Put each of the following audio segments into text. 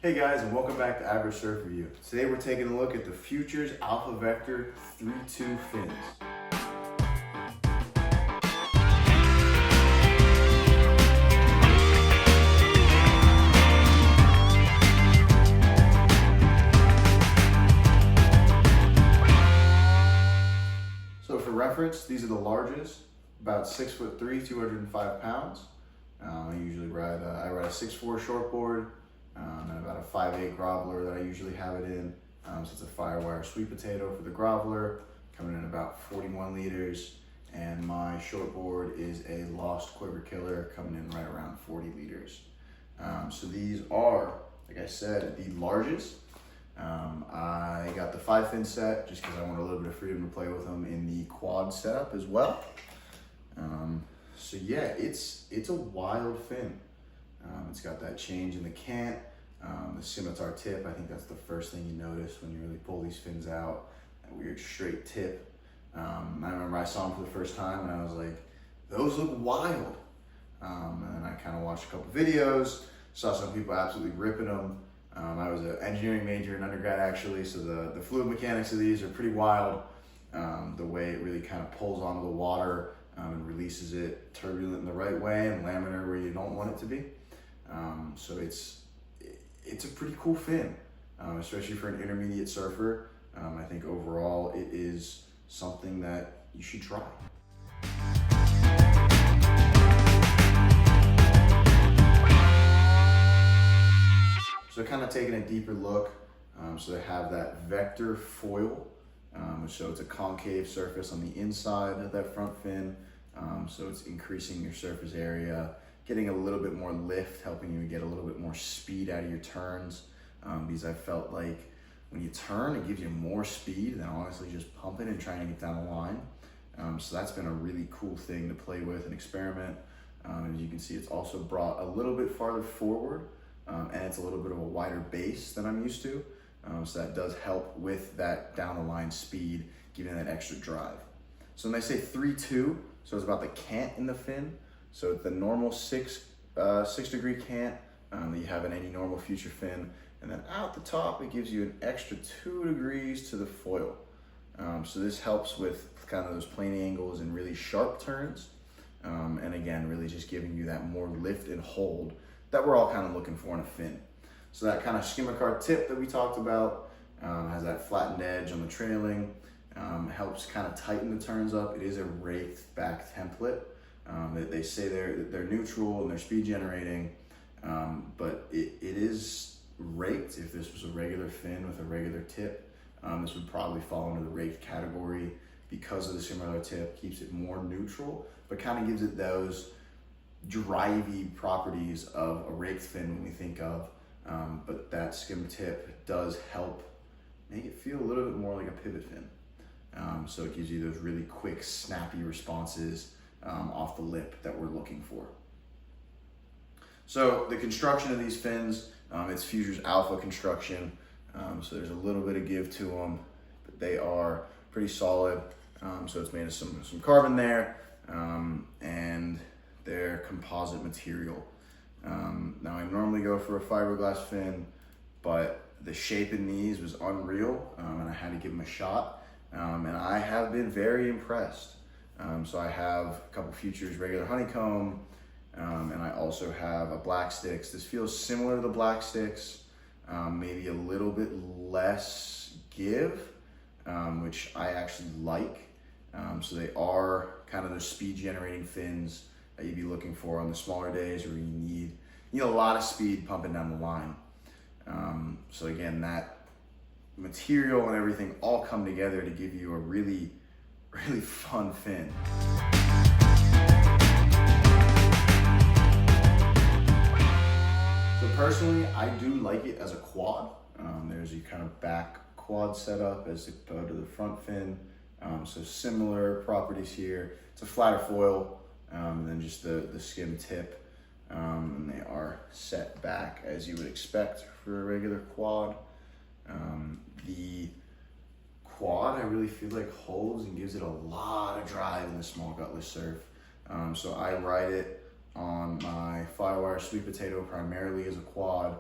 Hey guys, and welcome back to Average Surf Review. Today we're taking a look at the Futures Alpha Vector 3-2 fins. So for reference, these are the largest, about 6'3", 205 pounds. I usually ride I ride a 6'4" shortboard and about a 5'8" groveler that I usually have it in. So it's a Firewire sweet potato for the groveler, coming in about 41 liters. And my shortboard is a Lost Quiver Killer, coming in right around 40 liters. So these are, like I said, the largest. I got the 5-fin set just because I want a little bit of freedom to play with them in the quad setup as well. So yeah, it's a wild fin. It's got that change in the cant, the scimitar tip. I think that's the first thing you notice when you really pull these fins out, that weird straight tip. I remember I saw them for the first time and I was like, those look wild. And then I kind of watched a couple videos, saw some people absolutely ripping them. I was an engineering major in undergrad actually, so the fluid mechanics of these are pretty wild. The way it really kind of pulls onto the water and releases it turbulent in the right way and laminar where you don't want it to be. So it's a pretty cool fin, especially for an intermediate surfer. I think overall it is something that you should try. So kind of taking a deeper look, so they have that vector foil, so it's a concave surface on the inside of that front fin, so it's increasing your surface area, getting a little bit more lift, helping you get a little bit more speed out of your turns, because I felt like when you turn, it gives you more speed than honestly just pumping and trying to get down the line. So that's been a really cool thing to play with and experiment. As you can see, it's also brought a little bit farther forward, and it's a little bit of a wider base than I'm used to. So that does help with that down the line speed, giving that extra drive. So when they say 3-2, so it's about the cant in the fin. So the normal 6 degree cant that you have in any normal Future fin. And then out the top, it gives you an extra 2 degrees to the foil. So this helps with kind of those plane angles and really sharp turns. And again, really just giving you that more lift and hold that we're all kind of looking for in a fin. So that kind of scimitar tip that we talked about has that flattened edge on the trailing, helps kind of tighten the turns up. It is a raked back template. They say they're neutral and they're speed generating, but it is raked. If this was a regular fin with a regular tip, this would probably fall into the raked category because of the scimitar tip. Keeps it more neutral, but kind of gives it those drivey properties of a raked fin when we think of, but that skim tip does help make it feel a little bit more like a pivot fin. So it gives you those really quick, snappy responses off the lip that we're looking for. So the construction of these fins, it's Futures Alpha construction, so there's a little bit of give to them, but they are pretty solid. So it's made of some carbon there, and they're composite material. Now I normally go for a fiberglass fin, but the shape in these was unreal, and I had to give them a shot, and I have been very impressed. So I have a couple Futures regular honeycomb, and I also have a Black Sticks. This feels similar to the Black Sticks, maybe a little bit less give, which I actually like. So they are kind of the speed generating fins that you'd be looking for on the smaller days where you need a lot of speed pumping down the line. So again, that material and everything all come together to give you a really, really fun fin. So personally, I do like it as a quad. There's a kind of back quad setup as opposed to the front fin. So similar properties here. It's a flatter foil than just the skim tip. And they are set back as you would expect for a regular quad. The quad I really feel like holds and gives it a lot of drive in the small gutless surf. So I ride it on my Firewire sweet potato primarily as a quad,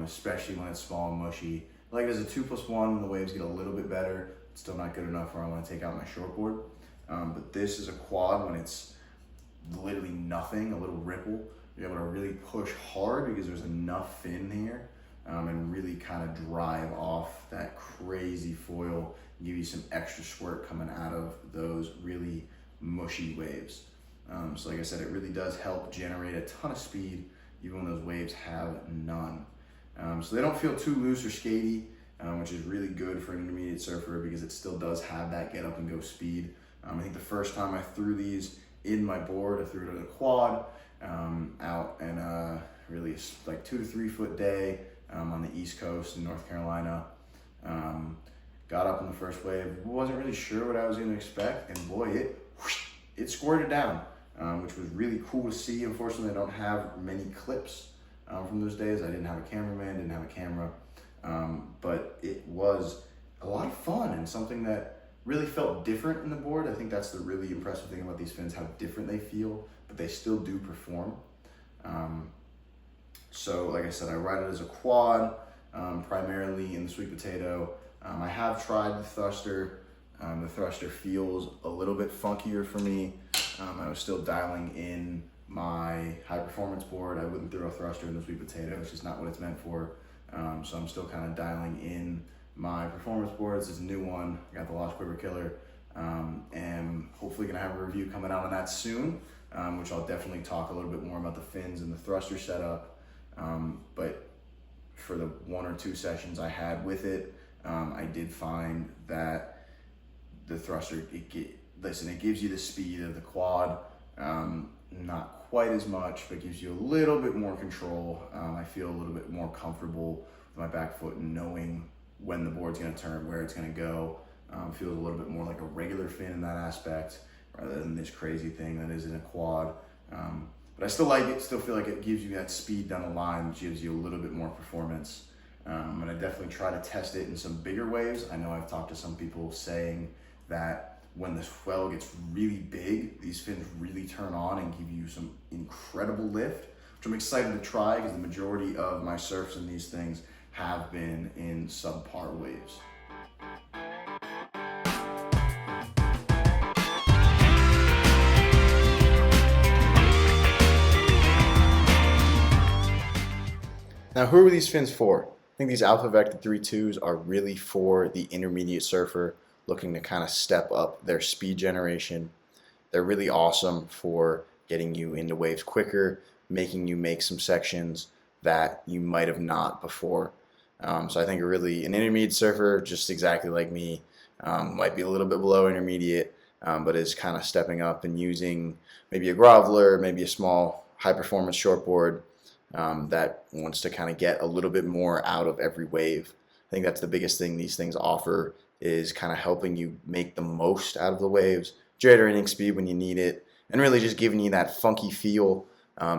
especially when it's small and mushy. Like as a 2+1, the waves get a little bit better. It's still not good enough where I want to take out my shortboard. But this is a quad when it's literally nothing, a little ripple. You're able to really push hard because there's enough fin here, and really kind of drive off that crazy foil, give you some extra squirt coming out of those really mushy waves. So like I said, it really does help generate a ton of speed, even when those waves have none. So they don't feel too loose or skatey, which is really good for an intermediate surfer because it still does have that get up and go speed. I think the first time I threw these in my board, I threw it in a quad out and really like 2 to 3 foot day on the East Coast in North Carolina. Got up in the first wave, wasn't really sure what I was going to expect, and boy, it squirted down, which was really cool to see. Unfortunately, I don't have many clips from those days. I didn't have a cameraman, didn't have a camera, but it was a lot of fun and something that really felt different in the board. I think that's the really impressive thing about these fins, how different they feel, but they still do perform. So like I said, I ride it as a quad, primarily in the sweet potato. I have tried the thruster. The thruster feels a little bit funkier for me. I was still dialing in my high performance board. I wouldn't throw a thruster in the sweet potato. It's just not what it's meant for. So I'm still kind of dialing in my performance boards. This is a new one. I got the Lost Quiver Killer, and hopefully gonna have a review coming out on that soon, which I'll definitely talk a little bit more about the fins and the thruster setup. But for the 1 or 2 sessions I had with it, I did find that the thruster, it gives you the speed of the quad, not quite as much, but gives you a little bit more control. I feel a little bit more comfortable with my back foot and knowing when the board's gonna turn, where it's gonna go. Feels a little bit more like a regular fin in that aspect, rather than this crazy thing that is in a quad. But I still like it, still feel like it gives you that speed down the line, which gives you a little bit more performance. And I definitely try to test it in some bigger waves. I know I've talked to some people saying that when the swell gets really big, these fins really turn on and give you some incredible lift, which I'm excited to try because the majority of my surfs in these things have been in subpar waves. Now, who are these fins for? I think these Alpha Vector 3.2s are really for the intermediate surfer looking to kind of step up their speed generation. They're really awesome for getting you into waves quicker, making you make some sections that you might have not before. So I think really an intermediate surfer, just exactly like me, might be a little bit below intermediate, but is kind of stepping up and using maybe a groveler, maybe a small high performance shortboard that wants to kind of get a little bit more out of every wave. I think that's the biggest thing these things offer, is kind of helping you make the most out of the waves, generating speed when you need it, and really just giving you that funky feel,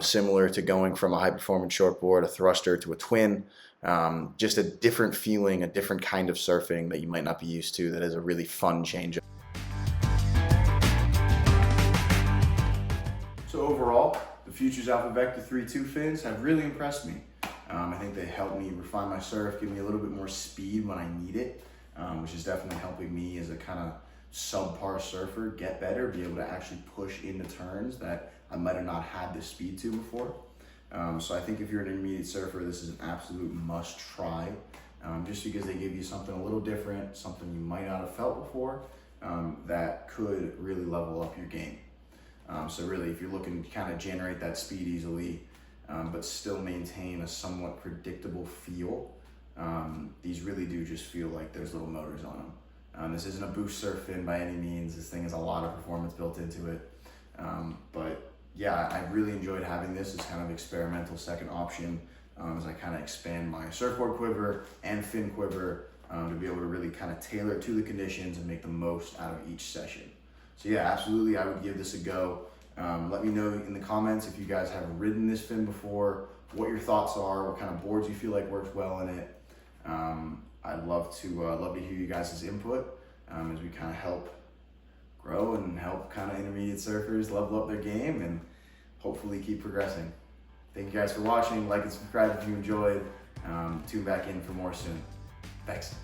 similar to going from a high performance shortboard, a thruster, to a twin. Just a different feeling, a different kind of surfing that you might not be used to, that is a really fun change. So overall, the Futures Alpha Vector 3.2 fins have really impressed me. I think they help me refine my surf, give me a little bit more speed when I need it, which is definitely helping me as a kind of subpar surfer get better, be able to actually push into turns that I might have not had the speed to before. So I think if you're an intermediate surfer, this is an absolute must try, just because they give you something a little different, something you might not have felt before, that could really level up your game. So really, if you're looking to kind of generate that speed easily, but still maintain a somewhat predictable feel, these really do just feel like there's little motors on them. This isn't a boost surf fin by any means. This thing has a lot of performance built into it. But yeah, I really enjoyed having this as kind of experimental second option, as I kind of expand my surfboard quiver and fin quiver, to be able to really kind of tailor it to the conditions and make the most out of each session. So yeah, absolutely, I would give this a go. Let me know in the comments if you guys have ridden this fin before, what your thoughts are, what kind of boards you feel like works well in it. I'd love to hear you guys' input, as we kind of help grow and help kind of intermediate surfers level up their game and hopefully keep progressing. Thank you guys for watching. Like and subscribe if you enjoyed. Tune back in for more soon. Thanks.